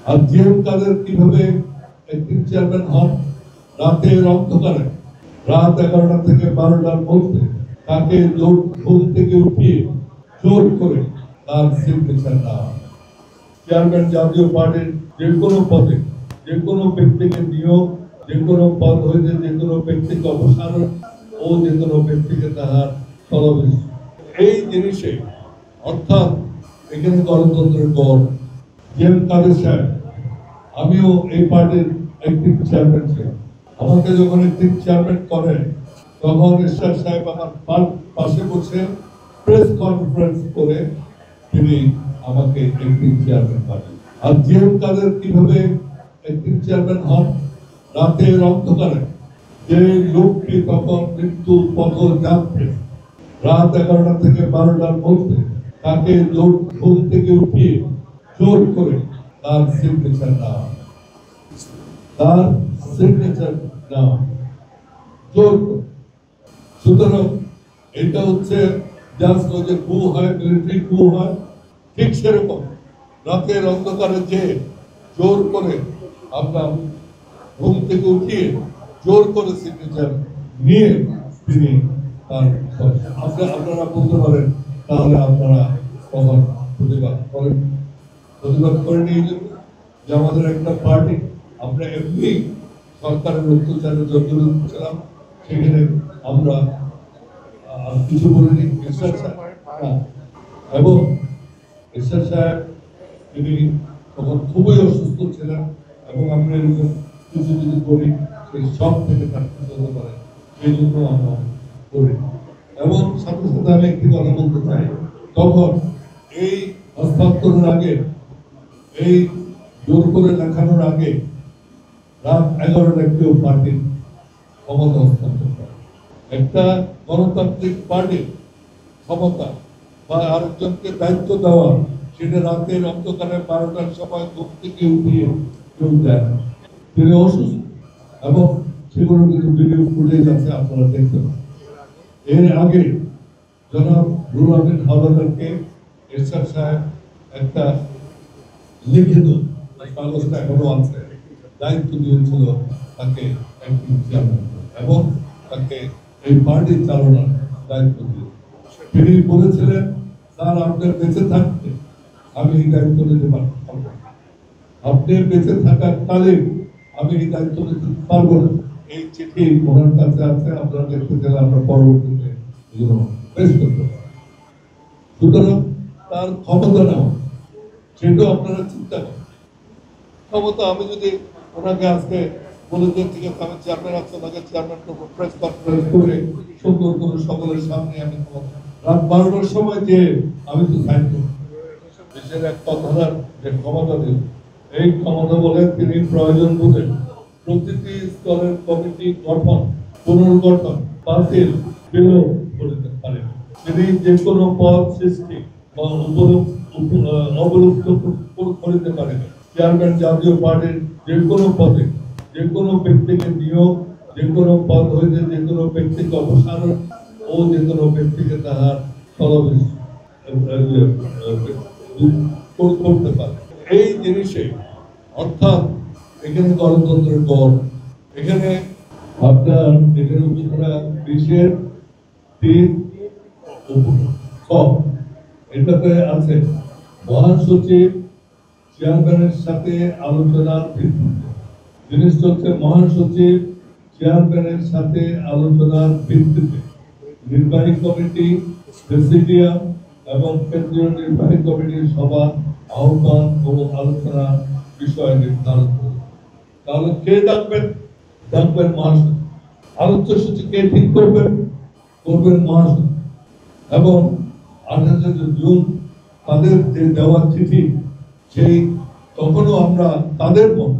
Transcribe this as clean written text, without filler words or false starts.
আর GM কাদের কিভাবে acting chairman হন, রাতের অন্ধকারে রাত 11টা থেকে 12টার মধ্যে তাকে ঘুম থেকে উঠিয়ে জোর করে তার সিগনেচার নেওয়া। চেয়ারম্যান জাতীয় পার্টির যে কোনো পদে যে কোনো ব্যক্তিকে নিয়োগ, যে কোনো পদ হইতে যে কোনো ব্যক্তিকে অপসারণ ও যে কোনো ব্যক্তিকে তাহার স্থলাভিষিক্ত, এই জিনিসে অর্থাৎ এখানে গণতন্ত্রের গড়। জিএম কাদের সাহেব, আমিও এই পার্টির অ্যাক্টিভ চেয়ারম্যান ছিলাম। আমাকে যখন অ্যাক্টিভ চেয়ারম্যান করেন তখন ঈশ্বর সাহেব আমার পাশে বসে প্রেস কনফারেন্স করে তিনি আমাকে অ্যাক্টিভ চেয়ারম্যান করেন। আর জিএম কাদের কিভাবে অ্যাক্টিভ চেয়ারম্যান হন, রাতের অন্ধকারে যে লোকটি তখন মৃত্যু পথ যাত্রী রাত 11টা থেকে 12টার মধ্যে তাকে ঘুম থেকে উঠিয়ে জোর করে তার সিগনেচার নেওয়া, তার সিগনেচার নেওয়া জোর করে। সুতরাং এটা হচ্ছে জাস্ট ওই যে কু হয়, মিলিটারি কু হয়, ঠিক সেরকম রাতের অন্ধকারে যে জোর করে আমরা ঘুম থেকে উঠিয়ে জোর করে সিগনেচার নিয়ে তিনি তার আপনারা বলতে পারেন তাহলে আপনারা কখন প্রতিবাদ করেন। প্রতিবাদ করে নিয়ে যে আমাদের একটা পার্টি, আমরা এমনি সরকারের অত্যাচারে জর্জরিত ছিলাম, সেখানে আমরা কিছু বলিনি। এবং ঈশ্বর সাহেব তিনি তখন খুবই অসুস্থ ছিলেন এবং আমরা এরকম কিছু যদি করি সেই সব থেকে থাকতে হতে পারে, সেই জন্য আমরা করি। এবং সাথে সাথে আমি একটি কথা বলতে চাই, তখন এই হস্তান্তরের আগে, এই জোর করে লেখানোর আগে রাত 11টা কেউ পার্টির ক্ষমতা হস্তান্তর করে। একটা গণতান্ত্রিক পার্টির ক্ষমতা বা আরেকজনকে দায়িত্ব দেওয়া, সেটা রাতের অন্ধকারে 12টার সময় ঘুম থেকে উঠিয়ে কেউ দেয়। তিনি অসুস্থ এবং সেগুলো কিন্তু ভিডিও ফুটেজ আছে, আপনারা দেখতে পান। এর আগে জনাব রুহুল আমিন হাওলাদারকে এরশাদ সাহেব একটা লিখিত কাগজটা এখনো আছে, দায়িত্ব দিয়েছিল তাকে অ্যাক্টিং চেয়ারম্যান এবং তাকে এই পার্টি চালানোর দায়িত্ব দিয়ে। তিনি বলেছিলেন, স্যার আপনার বেঁচে থাকতে আমি এই দায়িত্ব নিতে পারবো, আপনি বেঁচে থাকার কালে আমি এই দায়িত্ব নিতে পারবো না। এই চিঠি ওনার কাছে আছে, আপনারা দেখতে গেলে আমরা পরবর্তীতে এগুলো পেশ করতে পারি। সুতরাং তার ক্ষমতা নাও, সেটাও আপনারা চিন্তা করেন। ক্ষমতা আমি যদি ওনাকে আজকে বলে যে ঠিক আছে আমি চেয়ারম্যান আছি, ওনাকে চেয়ারম্যান করবো, প্রেস কনফারেন্স করে সুন্দর করে সকলের সামনে আমি রাত 12টার সময় যে আমি তো সাইন করবো, দেশের এক কথার যে ক্ষমতা দিল, এই ক্ষমতা বলে তিনি প্রয়োজন বোধে প্রতিটি স্তরের কমিটি গঠন, পুনর্গঠন, বাতিল, বিলোপ করতে পারেন। তিনি যে কোনো পদ সৃষ্টি বা অবলুপ্ত করতে পারেন। চেয়ারম্যান জাতীয় পার্টির যে কোনো পদে যে কোনো ব্যক্তিকে নিয়োগ, যে কোনো পদ হইতে যে কোনো ব্যক্তিকে অপসারণ ও যে কোনো ব্যক্তিকে তাহার করতে পারে। এই জিনিসে অর্থাৎ এখানে গণতন্ত্রের গড়। এখানে আপনার এখানে উপজেলা 20-3 এটাতে আছে মহাসচিব চেয়ারম্যানের সাথে আলোচনার ভিত্তিতে। জিনিসটা হচ্ছে মহাসচিব চেয়ারম্যানের সাথে আলোচনার ভিত্তিতে নির্বাহী কমিটি, প্রেসিডিয়াম এবং কেন্দ্রীয় নির্বাহী কমিটির সভা আহ্বান ও আলোচনা বিষয় নির্ধারণ করবে। তাহলে কে ডাকবেন? ডাকবেন মহাসচিব। আলোচ্য সূচি কে ঠিক করবেন? করবেন মহাসচিব। এবং 28 জুন তাদের যে দেওয়া চিঠি, সেই তখনও আমরা তাদের মত